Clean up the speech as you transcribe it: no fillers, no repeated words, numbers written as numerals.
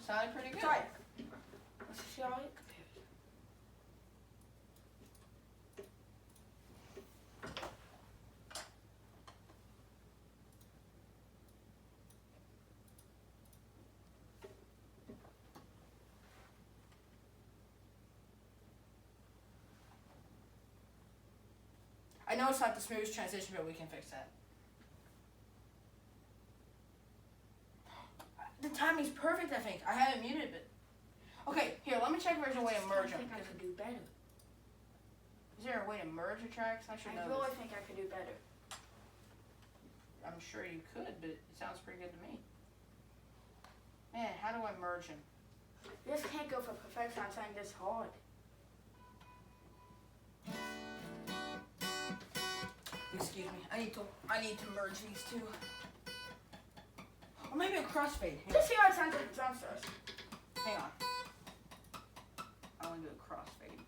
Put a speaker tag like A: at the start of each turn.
A: sounded pretty good.
B: Try it. Let's see how it compares.
A: I know it's not the smoothest transition, but we can fix that. The timing's perfect, I think. I have it muted, but... Okay, here, let me check if there's a way to merge them.
B: I think I could do better.
A: Is there a way to merge the tracks? I should
B: I
A: know
B: really
A: this.
B: think I could do better.
A: I'm sure you could, but it sounds pretty good to me. Man, how do I merge them?
B: This can't go for perfection. I'm saying this hard.
A: Excuse me. I need to merge these two. Or maybe a crossfade. Hang on.
B: Just see how it sounds like the drum starts.
A: Hang on. I want to do a crossfade.